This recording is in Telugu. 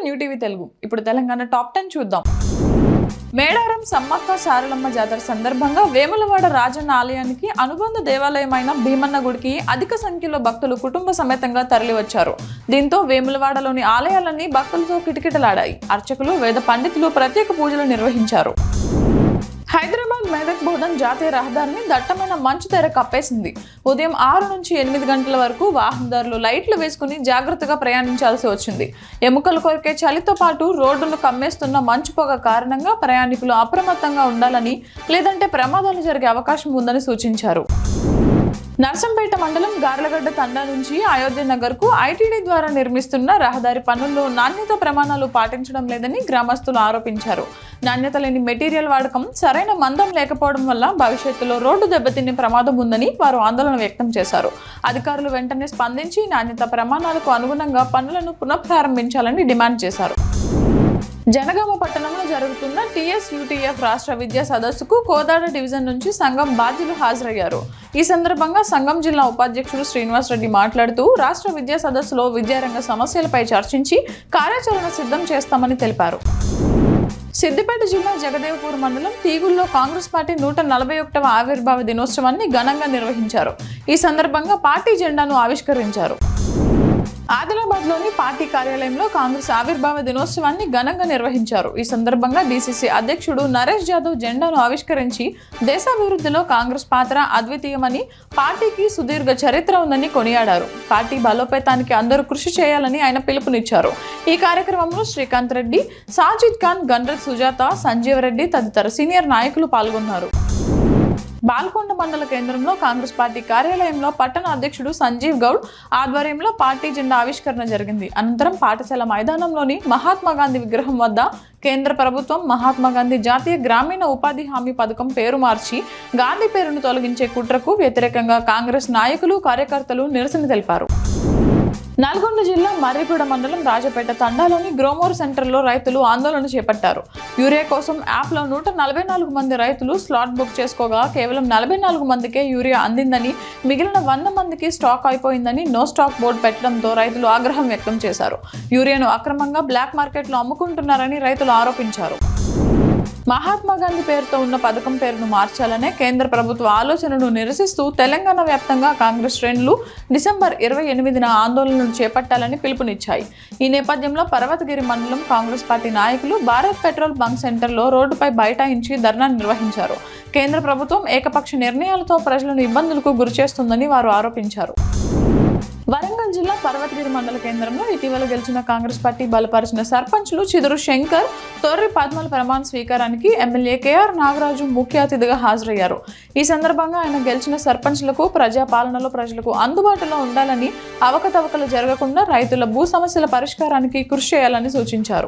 New TV Telugu. ఇప్పుడు తెలంగాణ టాప్ 10 చూద్దాం. మేడారం సమ్మక్క సారలమ్మ జాతర సందర్భంగా వేములవాడ రాజన్న ఆలయానికి అనుబంధ దేవాలయమైన భీమన్న గుడికి అధిక సంఖ్యలో భక్తులు కుటుంబ సమేతంగా తరలివచ్చారు. దీంతో వేములవాడలోని ఆలయాలన్నీ భక్తులతో కిటకిటలాడాయి. అర్చకులు, వేద పండితులు ప్రత్యేక పూజలు నిర్వహించారు. హైదరాబాద్ మెదక్ బోధన్ జాతీయ రహదారిని దట్టమైన మంచు తెర కప్పేసింది. ఉదయం 6 నుంచి 8 గంటల వరకు వాహనదారులు లైట్లు వేసుకుని జాగ్రత్తగా ప్రయాణించాల్సి వచ్చింది. ఎముకలు కొరికే చలితో పాటు రోడ్డును కమ్మేస్తున్న మంచు పొగ కారణంగా ప్రయాణికులు అప్రమత్తంగా ఉండాలని, లేదంటే ప్రమాదాలు జరిగే అవకాశం ఉందని సూచించారు. నర్సంపేట మండలం గార్లగడ్డ తండా నుంచి అయోధ్య నగర్ కు ఐటీడీ ద్వారా నిర్మిస్తున్న రహదారి పనుల్లో నాణ్యత ప్రమాణాలు పాటించడం లేదని గ్రామస్తులు ఆరోపించారు. నాణ్యత లేని మెటీరియల్ వాడకం, సరైన మందం లేకపోవడం వల్ల భవిష్యత్తులో రోడ్డు దెబ్బతినే ప్రమాదం ఉందని వారు ఆందోళన వ్యక్తం చేశారు. అధికారులు వెంటనే స్పందించి నాణ్యత ప్రమాణాలకు అనుగుణంగా పనులను పునఃప్రారంభించాలని డిమాండ్ చేశారు. జనగామ పట్టణంలో జరుగుతున్న TSUTF రాష్ట్ర విద్యా సదస్సుకు కోదాడ డివిజన్ నుంచి సంఘం బాధ్యులు హాజరయ్యారు. ఈ సందర్భంగా సంఘం జిల్లా ఉపాధ్యక్షుడు శ్రీనివాస్ రెడ్డి మాట్లాడుతూ రాష్ట్ర విద్యా సదస్సులో విద్యారంగ సమస్యలపై చర్చించి కార్యాచరణ సిద్ధం చేస్తామని తెలిపారు. సిద్దిపేట జిల్లా జగదేవ్పూర్ మండలం తీగుల్లో కాంగ్రెస్ పార్టీ 141వ ఆవిర్భావ దినోత్సవాన్ని ఘనంగా నిర్వహించారు. ఈ సందర్భంగా పార్టీ జెండాను ఆవిష్కరించారు. ఆదిలాబాద్ లోని పార్టీ కార్యాలయంలో కాంగ్రెస్ ఆవిర్భావ దినోత్సవాన్ని ఘనంగా నిర్వహించారు. ఈ సందర్భంగా DCC అధ్యక్షుడు నరేష్ జాదవ్ జెండాను ఆవిష్కరించి దేశాభివృద్ధిలో కాంగ్రెస్ పాత్ర అద్వితీయమని, పార్టీకి సుదీర్ఘ చరిత్ర ఉందని కొనియాడారు. పార్టీ బలోపేతానికి అందరూ కృషి చేయాలని ఆయన పిలుపునిచ్చారు. ఈ కార్యక్రమంలో శ్రీకాంత్ రెడ్డి, సాజిద్ ఖాన్, గండ్రత్ సుజాత, సంజీవ్ రెడ్డి తదితర సీనియర్ నాయకులు పాల్గొన్నారు. బాల్కొండ మండల కేంద్రంలో కాంగ్రెస్ పార్టీ కార్యాలయంలో పట్టణ అధ్యక్షుడు సంజీవ్ గౌడ్ ఆధ్వర్యంలో పార్టీ జెండా ఆవిష్కరణ జరిగింది. అనంతరం పాఠశాల మైదానంలోని మహాత్మాగాంధీ విగ్రహం వద్ద కేంద్ర ప్రభుత్వం మహాత్మాగాంధీ జాతీయ గ్రామీణ ఉపాధి హామీ పథకం పేరు మార్చి గాంధీ పేరును తొలగించే కుట్రకు వ్యతిరేకంగా కాంగ్రెస్ నాయకులు, కార్యకర్తలు నిరసన తెలిపారు. నల్గొండ జిల్లా మర్రిగూడ మండలం రాజపేట తండాలోని గ్రోమోర్ సెంటర్లో రైతులు ఆందోళన చేపట్టారు. యూరియా కోసం యాప్లో 144 మంది రైతులు స్లాట్ బుక్ చేసుకోగా కేవలం 44 మందికే యూరియా అందిందని, మిగిలిన 100 మందికి స్టాక్ అయిపోయిందని నో స్టాక్ బోర్డు పెట్టడంతో రైతులు ఆగ్రహం వ్యక్తం చేశారు. యూరియాను అక్రమంగా బ్లాక్ మార్కెట్లో అమ్ముకుంటున్నారని రైతులు ఆరోపించారు. మహాత్మాగాంధీ పేరుతో ఉన్న పథకం పేరును మార్చాలనే కేంద్ర ప్రభుత్వ ఆలోచనను నిరసిస్తూ తెలంగాణ వ్యాప్తంగా కాంగ్రెస్ శ్రేణులు డిసెంబర్ 28న ఆందోళనలు చేపట్టాలని పిలుపునిచ్చాయి. ఈ నేపథ్యంలో పర్వతగిరి మండలం కాంగ్రెస్ పార్టీ నాయకులు భారత్ పెట్రోల్ బంక్ సెంటర్లో రోడ్డుపై బైఠాయించి ధర్నా నిర్వహించారు. కేంద్ర ప్రభుత్వం ఏకపక్ష నిర్ణయాలతో ప్రజలను ఇబ్బందులకు గురిచేస్తుందని వారు ఆరోపించారు. వరంగల్ జిల్లా పర్వతగిరి మండల కేంద్రంలో ఇటీవల గెలిచిన కాంగ్రెస్ పార్టీ బలపరిచిన సర్పంచ్లు చిదురు శంకర్, తొర్రి పద్మల ప్రమాణ స్వీకారానికి ఎమ్మెల్యే KR నాగరాజు ముఖ్య అతిథిగా హాజరయ్యారు. ఈ సందర్భంగా ఆయన గెలిచిన సర్పంచ్లకు ప్రజాపాలనలో ప్రజలకు అందుబాటులో ఉండాలని, అవకతవకలు జరగకుండా రైతుల భూ సమస్యల పరిష్కారానికి కృషి చేయాలని సూచించారు.